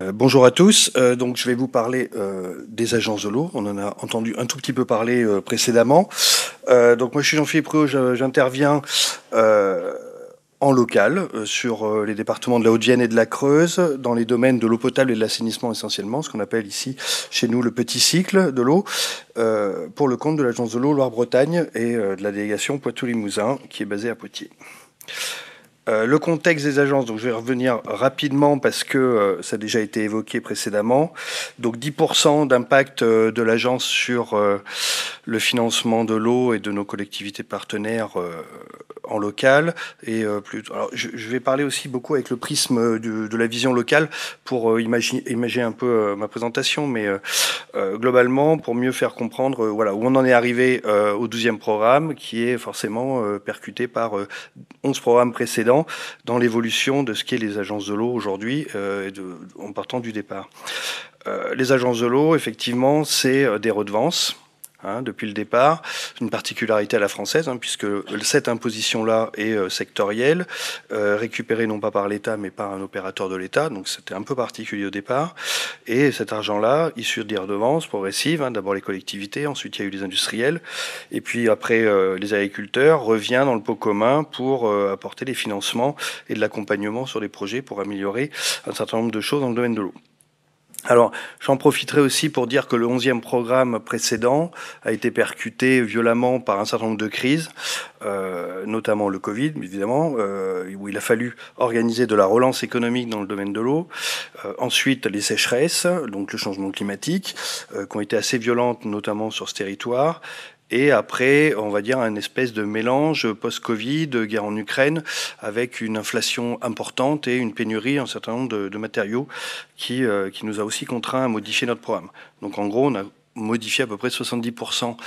Bonjour à tous. Donc je vais vous parler des agences de l'eau. On en a entendu un tout petit peu parler précédemment. Donc moi je suis Jean-Philippe Ruot, j'interviens en local sur les départements de la Haute-Vienne et de la Creuse, dans les domaines de l'eau potable et de l'assainissement essentiellement, ce qu'on appelle ici chez nous le petit cycle de l'eau, pour le compte de l'agence de l'eau Loire-Bretagne et de la délégation Poitou-Limousin qui est basée à Poitiers. Le contexte des agences, donc je vais revenir rapidement parce que ça a déjà été évoqué précédemment. Donc 10% d'impact de l'agence sur le financement de l'eau et de nos collectivités partenaires en local. Et alors, je vais parler aussi beaucoup avec le prisme de la vision locale pour imaginer un peu ma présentation, mais globalement pour mieux faire comprendre voilà, où on en est arrivé au 12e programme, qui est forcément percuté par 11 programmes précédents dans l'évolution de ce qu'est les agences de l'eau aujourd'hui, en partant du départ. Les agences de l'eau, effectivement, c'est des redevances. Depuis le départ, une particularité à la française, puisque cette imposition-là est sectorielle, récupérée non pas par l'État, mais par un opérateur de l'État, donc c'était un peu particulier au départ. Et cet argent-là, issu des redevances progressives, d'abord les collectivités, ensuite il y a eu les industriels, et puis après les agriculteurs, revient dans le pot commun pour apporter des financements et de l'accompagnement sur les projets pour améliorer un certain nombre de choses dans le domaine de l'eau. Alors, j'en profiterai aussi pour dire que le 11e programme précédent a été percuté violemment par un certain nombre de crises, notamment le Covid, évidemment, où il a fallu organiser de la relance économique dans le domaine de l'eau. Ensuite, les sécheresses, donc le changement climatique, qui ont été assez violentes, notamment sur ce territoire. Et après, on va dire un espèce de mélange post-Covid, guerre en Ukraine, avec une inflation importante et une pénurie, un certain nombre de matériaux qui nous a aussi contraints à modifier notre programme. Donc en gros, on a modifié à peu près 70%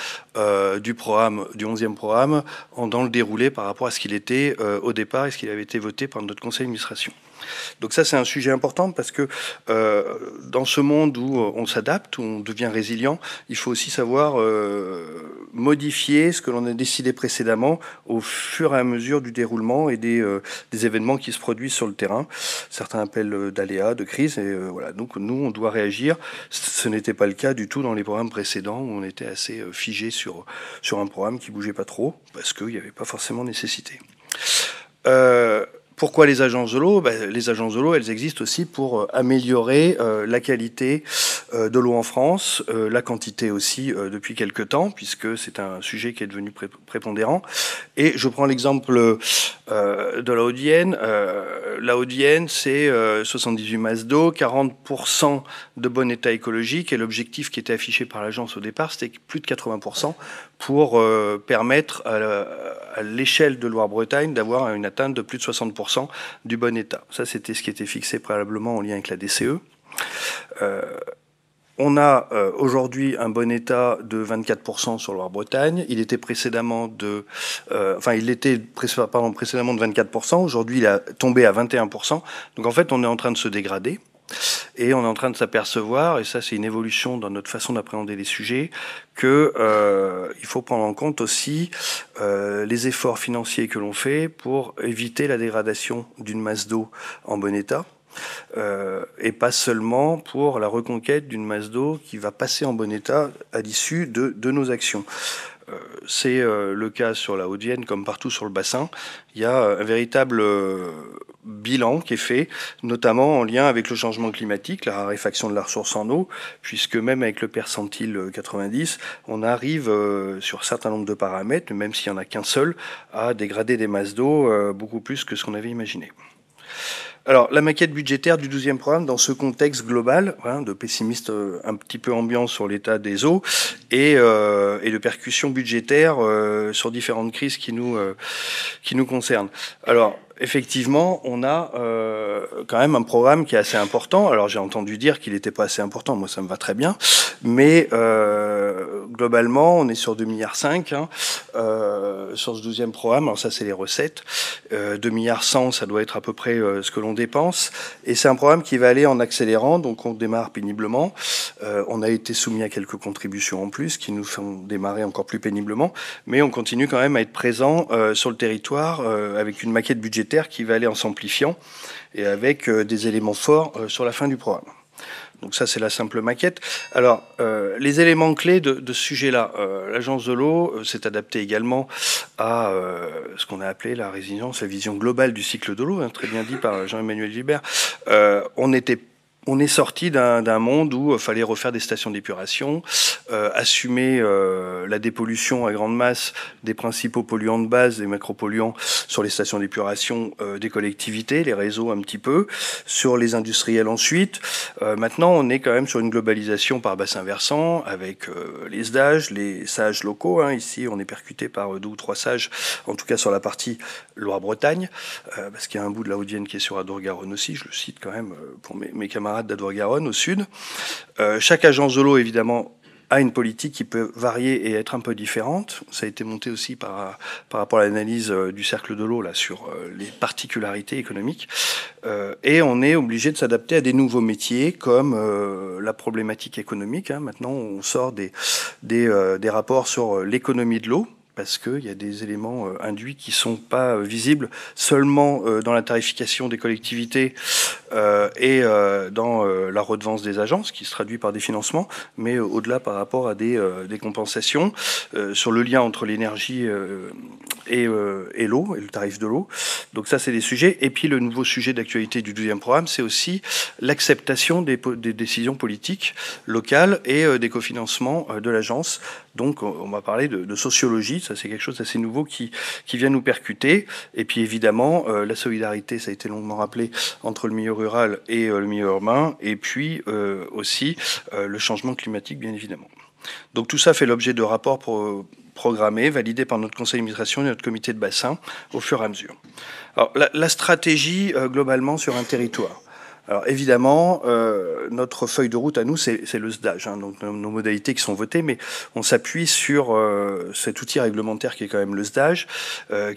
du programme, du 11e programme, dans le déroulé par rapport à ce qu'il était au départ et ce qui avait été voté par notre conseil d'administration. Donc ça, c'est un sujet important parce que dans ce monde où on s'adapte, où on devient résilient, il faut aussi savoir modifier ce que l'on a décidé précédemment au fur et à mesure du déroulement et des événements qui se produisent sur le terrain. Certains appellent d'aléas, de crises, et voilà. Donc nous, on doit réagir. Ce n'était pas le cas du tout dans les programmes précédents où on était assez figé sur un programme qui bougeait pas trop parce qu'il n'y avait pas forcément nécessité. Pourquoi les agences de l'eau ? Les agences de l'eau, elles existent aussi pour améliorer la qualité de l'eau en France, la quantité aussi depuis quelque temps, puisque c'est un sujet qui est devenu prépondérant. Et je prends l'exemple de la Haute-Vienne. La Haute-Vienne, c'est 78 masses d'eau, 40% de bon état écologique, et l'objectif qui était affiché par l'agence au départ, c'était plus de 80% pour permettre à l'échelle de Loire-Bretagne d'avoir une atteinte de plus de 60% du bon état. Ça, c'était ce qui était fixé préalablement en lien avec la DCE. On a aujourd'hui un bon état de 24% sur Loire-Bretagne. Il était précédemment de, précédemment de 24%. Aujourd'hui, il a tombé à 21%. Donc en fait, on est en train de se dégrader. Et on est en train de s'apercevoir, et ça c'est une évolution dans notre façon d'appréhender les sujets, qu'il faut prendre en compte aussi les efforts financiers que l'on fait pour éviter la dégradation d'une masse d'eau en bon état, et pas seulement pour la reconquête d'une masse d'eau qui va passer en bon état à l'issue de nos actions. C'est le cas sur la Haute-Vienne comme partout sur le bassin. Il y a un véritable bilan qui est fait, notamment en lien avec le changement climatique, la raréfaction de la ressource en eau, puisque même avec le percentile 90, on arrive sur un certain nombre de paramètres, même s'il n'y en a qu'un seul, à dégrader des masses d'eau beaucoup plus que ce qu'on avait imaginé. Alors, la maquette budgétaire du 12e programme, dans ce contexte global, de pessimiste un petit peu ambiant sur l'état des eaux et de percussions budgétaires sur différentes crises qui nous concernent. Alors, effectivement, on a quand même un programme qui est assez important. Alors, j'ai entendu dire qu'il n'était pas assez important. Moi, ça me va très bien. Mais globalement, on est sur 2,5 milliards sur ce 12e programme. Alors ça, c'est les recettes. 2,1 milliards, ça doit être à peu près ce que l'on dépense. Et c'est un programme qui va aller en accélérant. Donc, on démarre péniblement. On a été soumis à quelques contributions en plus qui nous font démarrer encore plus péniblement. Mais on continue quand même à être présent sur le territoire avec une maquette budgétaire qui va aller en s'amplifiant et avec des éléments forts sur la fin du programme. Donc ça, c'est la simple maquette. Alors, les éléments clés de ce sujet-là. L'Agence de l'eau s'est adaptée également à ce qu'on a appelé la résilience, la vision globale du cycle de l'eau, hein, très bien dit par Jean-Emmanuel Gilbert. On est sorti d'un monde où il fallait refaire des stations d'épuration, assumer la dépollution à grande masse des principaux polluants de base, des macropolluants sur les stations d'épuration des collectivités, les réseaux un petit peu, sur les industriels ensuite. Maintenant, on est quand même sur une globalisation par bassin versant avec les SDAGE, les SAGE locaux. Hein. Ici, on est percuté par 2 ou 3 SAGE, en tout cas sur la partie Loire-Bretagne, parce qu'il y a un bout de la Haute-Vienne qui est sur Adour-Garonne aussi, je le cite quand même pour mes camarades d'Adour-Garonne au sud. Chaque agence de l'eau, évidemment, a une politique qui peut varier et être un peu différente. Ça a été monté aussi par rapport à l'analyse du cercle de l'eau là sur les particularités économiques. Et on est obligé de s'adapter à des nouveaux métiers comme la problématique économique. Hein. Maintenant, on sort des rapports sur l'économie de l'eau, parce qu'il y a des éléments induits qui ne sont pas visibles seulement dans la tarification des collectivités et dans la redevance des agences, qui se traduit par des financements, mais au-delà par rapport à des compensations sur le lien entre l'énergie et l'eau, et le tarif de l'eau. Donc ça, c'est des sujets. Et puis le nouveau sujet d'actualité du 12e programme, c'est aussi l'acceptation des décisions politiques locales et des cofinancements de l'agence. Donc on va parler de sociologie, ça c'est quelque chose d'assez nouveau qui vient nous percuter. Et puis évidemment, la solidarité, ça a été longuement rappelé, entre le milieu rural et le milieu urbain, et puis aussi le changement climatique, bien évidemment. Donc tout ça fait l'objet de rapports programmés, validés par notre conseil d'administration et notre comité de bassin au fur et à mesure. Alors la stratégie, globalement, sur un territoire. Alors évidemment, notre feuille de route à nous, c'est le SDAGE, hein, donc nos modalités qui sont votées, mais on s'appuie sur cet outil réglementaire qui est quand même le SDAGE,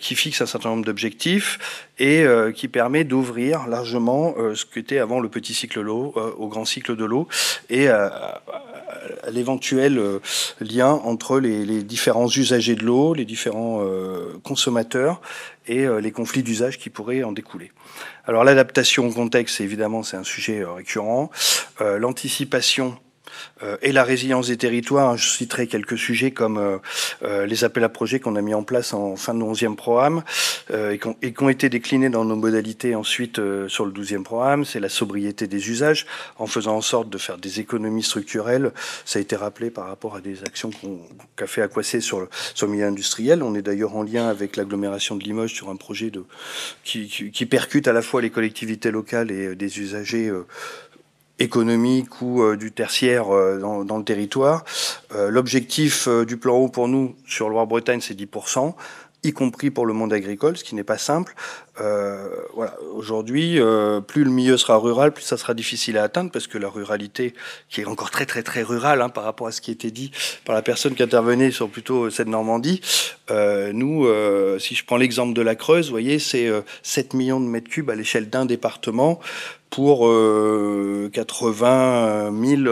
qui fixe un certain nombre d'objectifs et qui permet d'ouvrir largement ce qu'était avant le petit cycle de l'eau au grand cycle de l'eau et à l'éventuel lien entre les différents usagers de l'eau, les différents consommateurs et les conflits d'usage qui pourraient en découler. Alors l'adaptation au contexte, évidemment, c'est un sujet récurrent. L'anticipation et la résilience des territoires, je citerai quelques sujets comme les appels à projets qu'on a mis en place en fin de 11e programme et qui ont été déclinés dans nos modalités ensuite sur le 12e programme. C'est la sobriété des usages, en faisant en sorte de faire des économies structurelles. Ça a été rappelé par rapport à des actions qu'a fait Aquacé sur le milieu industriel. On est d'ailleurs en lien avec l'agglomération de Limoges sur un projet qui percute à la fois les collectivités locales et des usagers économique ou du tertiaire dans le territoire. L'objectif du plan eau pour nous sur Loire-Bretagne, c'est 10%, y compris pour le monde agricole, ce qui n'est pas simple. Voilà. Aujourd'hui, plus le milieu sera rural, plus ça sera difficile à atteindre, parce que la ruralité, qui est encore très très très rurale hein, par rapport à ce qui était dit par la personne qui intervenait sur plutôt cette Normandie, nous, si je prends l'exemple de la Creuse, vous voyez, c'est 7 millions de mètres cubes à l'échelle d'un département, pour 80 000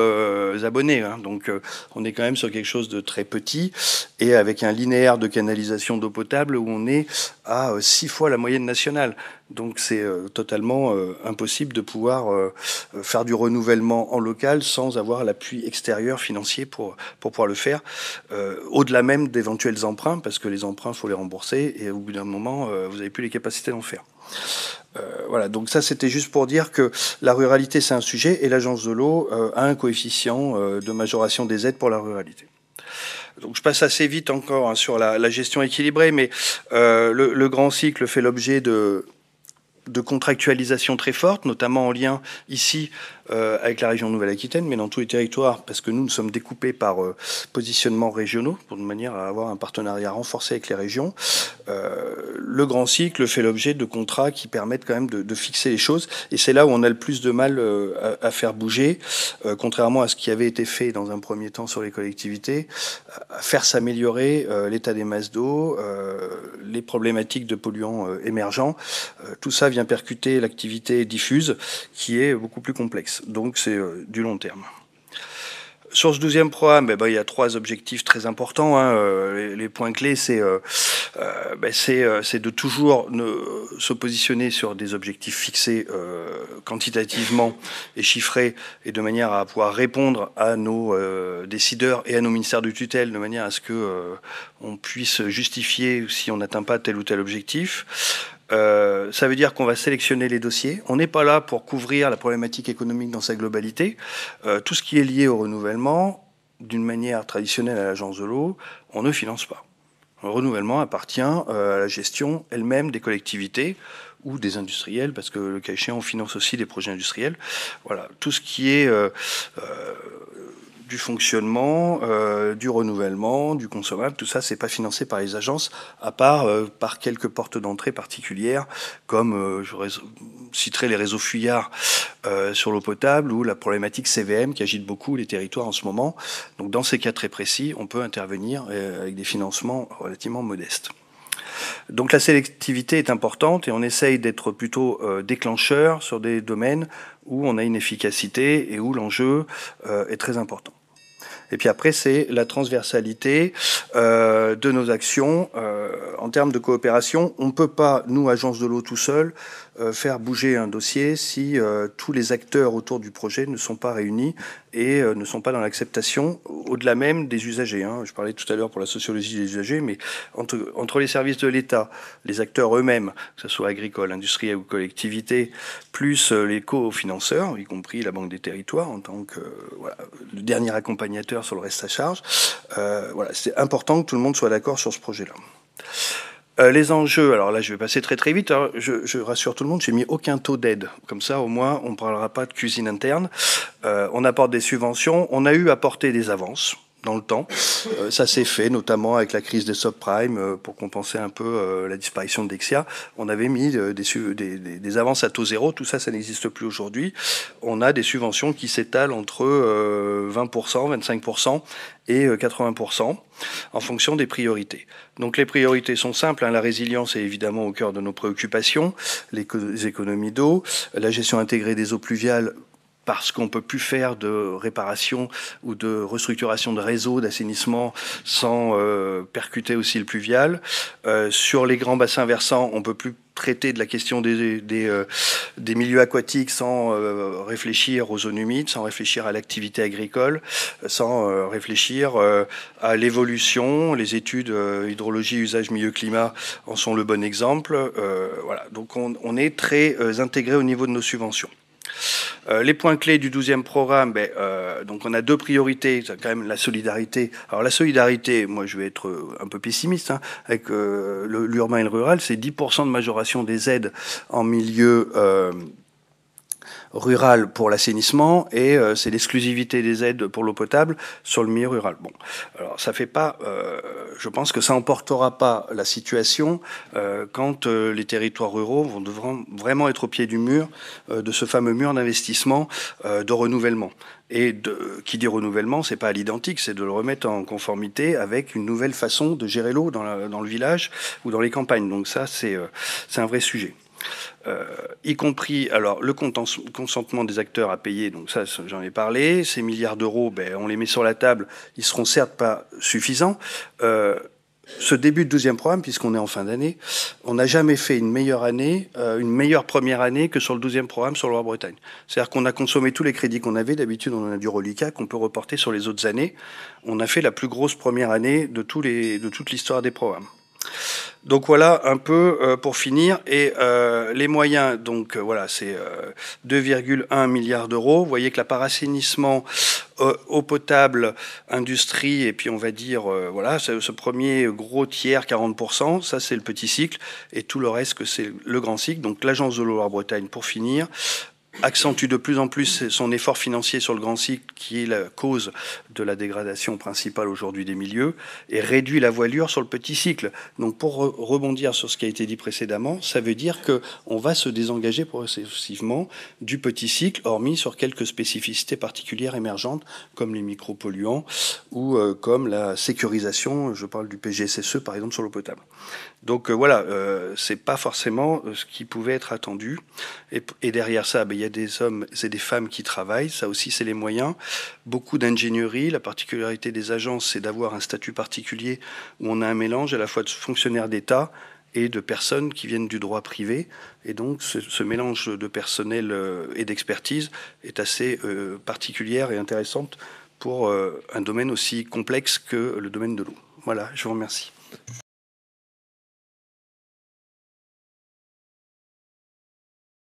abonnés. Hein. Donc on est quand même sur quelque chose de très petit et avec un linéaire de canalisation d'eau potable où on est à 6 fois la moyenne nationale. Donc c'est totalement impossible de pouvoir faire du renouvellement en local sans avoir l'appui extérieur financier pour pouvoir le faire, au-delà même d'éventuels emprunts, parce que les emprunts, il faut les rembourser et au bout d'un moment, vous n'avez plus les capacités d'en faire. Voilà, donc ça c'était juste pour dire que la ruralité c'est un sujet et l'agence de l'eau a un coefficient de majoration des aides pour la ruralité. Donc je passe assez vite encore hein, sur la gestion équilibrée, mais le grand cycle fait l'objet de contractualisation très forte, notamment en lien ici avec la région Nouvelle-Aquitaine, mais dans tous les territoires, parce que nous sommes découpés par positionnements régionaux, pour de manière à avoir un partenariat renforcé avec les régions. Le grand cycle fait l'objet de contrats qui permettent quand même de fixer les choses, et c'est là où on a le plus de mal à faire bouger, contrairement à ce qui avait été fait dans un premier temps sur les collectivités, à faire s'améliorer l'état des masses d'eau, les problématiques de polluants émergents. Tout ça vient percuter l'activité diffuse, qui est beaucoup plus complexe. Donc c'est du long terme. Sur ce 12e programme, il y a 3 objectifs très importants, hein. Les points clés, c'est de toujours se positionner sur des objectifs fixés quantitativement et chiffrés, et de manière à pouvoir répondre à nos décideurs et à nos ministères de tutelle, de manière à ce que on puisse justifier si on n'atteint pas tel ou tel objectif. Ça veut dire qu'on va sélectionner les dossiers. On n'est pas là pour couvrir la problématique économique dans sa globalité. Tout ce qui est lié au renouvellement, d'une manière traditionnelle à l'agence de l'eau, on ne finance pas. Le renouvellement appartient à la gestion elle-même des collectivités ou des industriels, parce que le cas échéant, on finance aussi des projets industriels. Voilà, tout ce qui est du fonctionnement, du renouvellement, du consommable, tout ça, c'est pas financé par les agences, à part par quelques portes d'entrée particulières, comme je citerai les réseaux fuyards sur l'eau potable, ou la problématique CVM qui agite beaucoup les territoires en ce moment. Donc dans ces cas très précis, on peut intervenir avec des financements relativement modestes. Donc la sélectivité est importante et on essaye d'être plutôt déclencheur sur des domaines où on a une efficacité et où l'enjeu est très important. Et puis après, c'est la transversalité de nos actions. En termes de coopération, on ne peut pas, nous, agence de l'eau tout seul, faire bouger un dossier si tous les acteurs autour du projet ne sont pas réunis et ne sont pas dans l'acceptation, au-delà même des usagers, hein. Je parlais tout à l'heure pour la sociologie des usagers, mais entre les services de l'État, les acteurs eux-mêmes, que ce soit agricoles, industriels ou collectivités, plus les cofinanceurs, y compris la Banque des Territoires, en tant que le dernier accompagnateur sur le reste à charge, c'est important que tout le monde soit d'accord sur ce projet-là. Les enjeux, alors là je vais passer très vite, hein. Je rassure tout le monde, j'ai mis aucun taux d'aide, comme ça au moins on ne parlera pas de cuisine interne. On apporte des subventions, on a eu à apporter des avances dans le temps, ça s'est fait notamment avec la crise des subprimes pour compenser un peu la disparition de Dexia. On avait mis des avances à taux zéro, tout ça n'existe plus aujourd'hui. On a des subventions qui s'étalent entre 20%, 25% et 80% en fonction des priorités. Donc les priorités sont simples, hein. La résilience est évidemment au cœur de nos préoccupations, les économies d'eau, la gestion intégrée des eaux pluviales, parce qu'on ne peut plus faire de réparation ou de restructuration de réseaux d'assainissement sans percuter aussi le pluvial. Sur les grands bassins versants, on ne peut plus traiter de la question des milieux aquatiques sans réfléchir aux zones humides, sans réfléchir à l'activité agricole, sans réfléchir à l'évolution. Les études hydrologie, usage, milieu, climat en sont le bon exemple. Voilà. Donc on est très intégré au niveau de nos subventions. Les points clés du 12e programme, donc on a 2 priorités, c'est quand même la solidarité. Alors la solidarité, moi je vais être un peu pessimiste, hein, avec l'urbain et le rural, c'est 10% de majoration des aides en milieu rural pour l'assainissement et c'est l'exclusivité des aides pour l'eau potable sur le milieu rural. Bon, alors ça fait pas, je pense que ça emportera pas la situation quand les territoires ruraux devront vraiment être au pied du mur, de ce fameux mur d'investissement de renouvellement. Et qui dit renouvellement, c'est pas à l'identique, c'est de le remettre en conformité avec une nouvelle façon de gérer l'eau dans le village ou dans les campagnes. Donc ça, c'est un vrai sujet. Y compris alors le consentement des acteurs à payer, donc ça j'en ai parlé, ces milliards d'euros, on les met sur la table, ils seront certes pas suffisants. Ce début de 12e programme, puisqu'on est en fin d'année, on n'a jamais fait une meilleure année, une meilleure première année que sur le 12e programme sur Loire-Bretagne. C'est-à-dire qu'on a consommé tous les crédits qu'on avait, d'habitude on en a du reliquat qu'on peut reporter sur les autres années. On a fait la plus grosse première année de toute l'histoire des programmes. Donc voilà un peu pour finir. Et les moyens, donc voilà, c'est 2,1 milliards d'euros. Vous voyez que la part assainissement, eau potable, industrie, et puis on va dire, voilà, ce premier gros tiers, 40%, ça c'est le petit cycle, et tout le reste que c'est le grand cycle. Donc l'agence de l'eau Loire-Bretagne, pour finir, accentue de plus en plus son effort financier sur le grand cycle, qui est la cause de la dégradation principale aujourd'hui des milieux, et réduit la voilure sur le petit cycle. Donc pour rebondir sur ce qui a été dit précédemment, ça veut dire qu'on va se désengager progressivement du petit cycle, hormis sur quelques spécificités particulières émergentes, comme les micropolluants ou comme la sécurisation, je parle du PGSSE par exemple sur l'eau potable. Donc voilà, c'est pas forcément ce qui pouvait être attendu. Et derrière ça, ben, il y a des hommes et des femmes qui travaillent. Ça aussi, c'est les moyens. Beaucoup d'ingénierie. La particularité des agences, c'est d'avoir un statut particulier où on a un mélange à la fois de fonctionnaires d'État et de personnes qui viennent du droit privé. Et donc, ce mélange de personnel et d'expertise est assez particulière et intéressante pour un domaine aussi complexe que le domaine de l'eau. Voilà, je vous remercie.